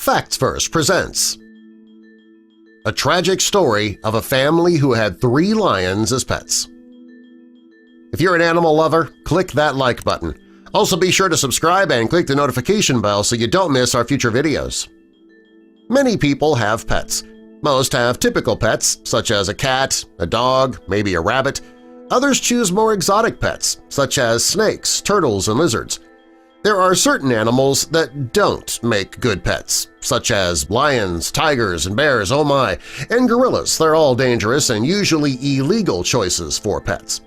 Facts First presents a tragic story of a family who had 3 lions as pets. If you're an animal lover, click that like button. Also be sure to subscribe and click the notification bell so you don't miss our future videos. Many people have pets. Most have typical pets, such as a cat, a dog, maybe a rabbit. Others choose more exotic pets, such as snakes, turtles, and lizards. There are certain animals that don't make good pets, such as lions, tigers, and bears, oh my, and gorillas. They're all dangerous and usually illegal choices for pets.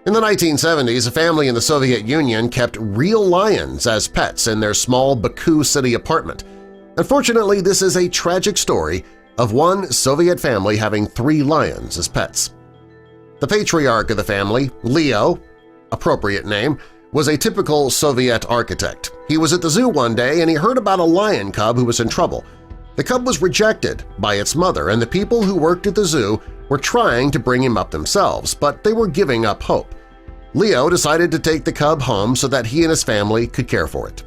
In the 1970s, a family in the Soviet Union kept real lions as pets in their small Baku city apartment. Unfortunately, this is a tragic story of one Soviet family having 3 lions as pets. The patriarch of the family, Leo, appropriate name, was a typical Soviet architect. He was at the zoo one day and he heard about a lion cub who was in trouble. The cub was rejected by its mother, and the people who worked at the zoo were trying to bring him up themselves, but they were giving up hope. Leo decided to take the cub home so that he and his family could care for it.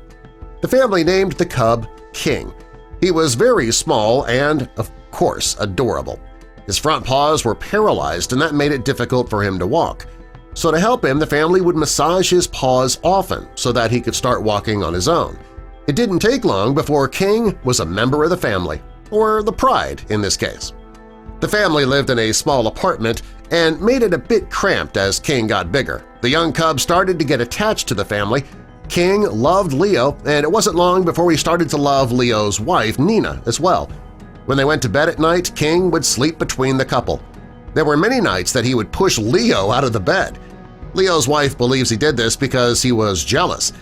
The family named the cub King. He was very small and, of course, adorable. His front paws were paralyzed, and that made it difficult for him to walk. So to help him, the family would massage his paws often so that he could start walking on his own. It didn't take long before King was a member of the family, or the pride in this case. The family lived in a small apartment and made it a bit cramped as King got bigger. The young cub started to get attached to the family. King loved Leo, and it wasn't long before he started to love Leo's wife, Nina, as well. When they went to bed at night, King would sleep between the couple. There were many nights that he would push Leo out of the bed. Leo's wife believes he did this because he was jealous.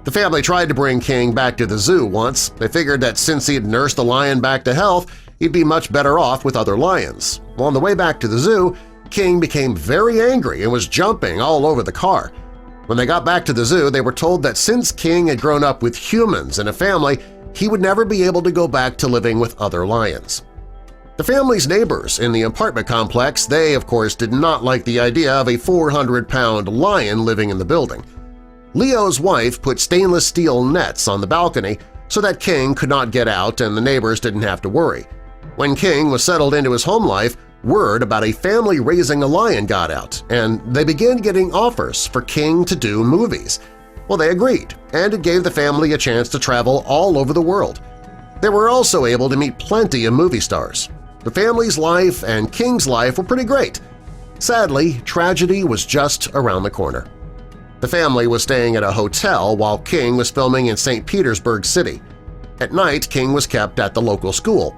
The family tried to bring King back to the zoo once. They figured that since he had nursed the lion back to health, he'd be much better off with other lions. On the way back to the zoo, King became very angry and was jumping all over the car. When they got back to the zoo, they were told that since King had grown up with humans and a family, he would never be able to go back to living with other lions. The family's neighbors in the apartment complex, they of course did not like the idea of a 400-pound lion living in the building. Leo's wife put stainless steel nets on the balcony so that King could not get out and the neighbors didn't have to worry. When King was settled into his home life, word about a family raising a lion got out, and they began getting offers for King to do movies. Well, they agreed, and it gave the family a chance to travel all over the world. They were also able to meet plenty of movie stars. The family's life and King's life were pretty great. Sadly, tragedy was just around the corner. The family was staying at a hotel while King was filming in St. Petersburg City. At night, King was kept at the local school.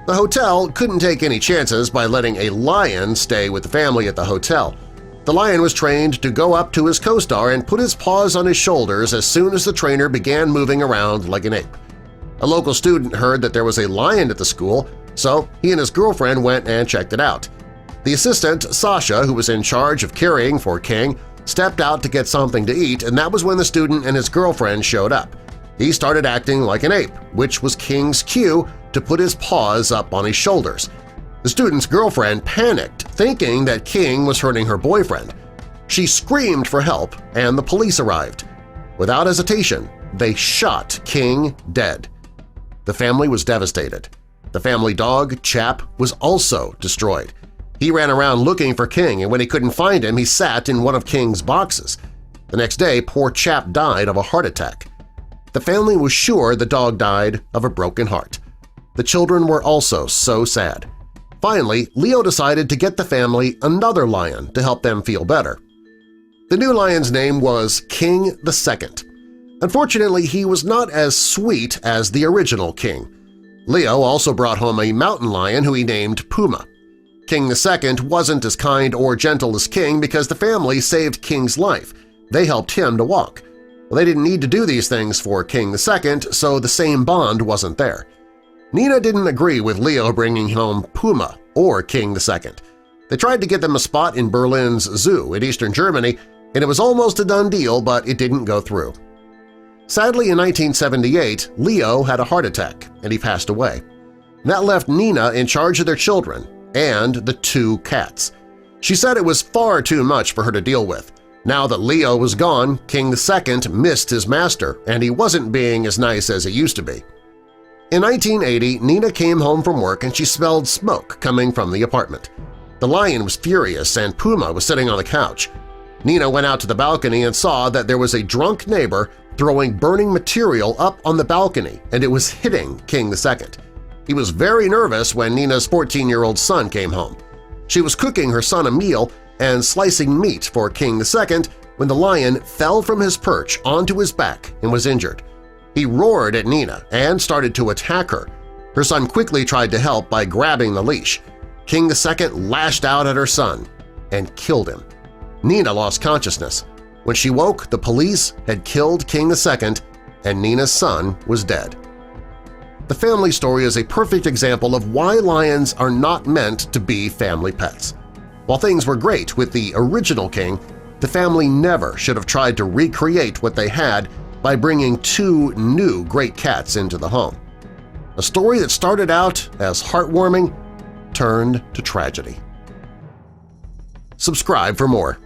The hotel couldn't take any chances by letting a lion stay with the family at the hotel. The lion was trained to go up to his co-star and put his paws on his shoulders as soon as the trainer began moving around like an ape. A local student heard that there was a lion at the school, so he and his girlfriend went and checked it out. The assistant, Sasha, who was in charge of caring for King, stepped out to get something to eat, and that was when the student and his girlfriend showed up. He started acting like an ape, which was King's cue to put his paws up on his shoulders. The student's girlfriend panicked, thinking that King was hurting her boyfriend. She screamed for help, and the police arrived. Without hesitation, they shot King dead. The family was devastated. The family dog, Chap, was also destroyed. He ran around looking for King, and when he couldn't find him, he sat in one of King's boxes. The next day, poor Chap died of a heart attack. The family was sure the dog died of a broken heart. The children were also so sad. Finally, Leo decided to get the family another lion to help them feel better. The new lion's name was King II. Unfortunately, he was not as sweet as the original King. Leo also brought home a mountain lion who he named Puma. King II wasn't as kind or gentle as King because the family saved King's life. They helped him to walk. Well, they didn't need to do these things for King II, so the same bond wasn't there. Nina didn't agree with Leo bringing home Puma or King II. They tried to get them a spot in Berlin's zoo in eastern Germany, and it was almost a done deal, but it didn't go through. Sadly, in 1978, Leo had a heart attack, and he passed away. That left Nina in charge of their children and the 2 cats. She said it was far too much for her to deal with. Now that Leo was gone, King II missed his master, and he wasn't being as nice as he used to be. In 1980, Nina came home from work and she smelled smoke coming from the apartment. The lion was furious and Puma was sitting on the couch. Nina went out to the balcony and saw that there was a drunk neighbor throwing burning material up on the balcony and it was hitting King II. He was very nervous when Nina's 14-year-old son came home. She was cooking her son a meal and slicing meat for King II when the lion fell from his perch onto his back and was injured. He roared at Nina and started to attack her. Her son quickly tried to help by grabbing the leash. King II lashed out at her son and killed him. Nina lost consciousness. When she woke, the police had killed King II and Nina's son was dead. The family story is a perfect example of why lions are not meant to be family pets. While things were great with the original king, the family never should have tried to recreate what they had by bringing two new great cats into the home. A story that started out as heartwarming turned to tragedy. Subscribe for more.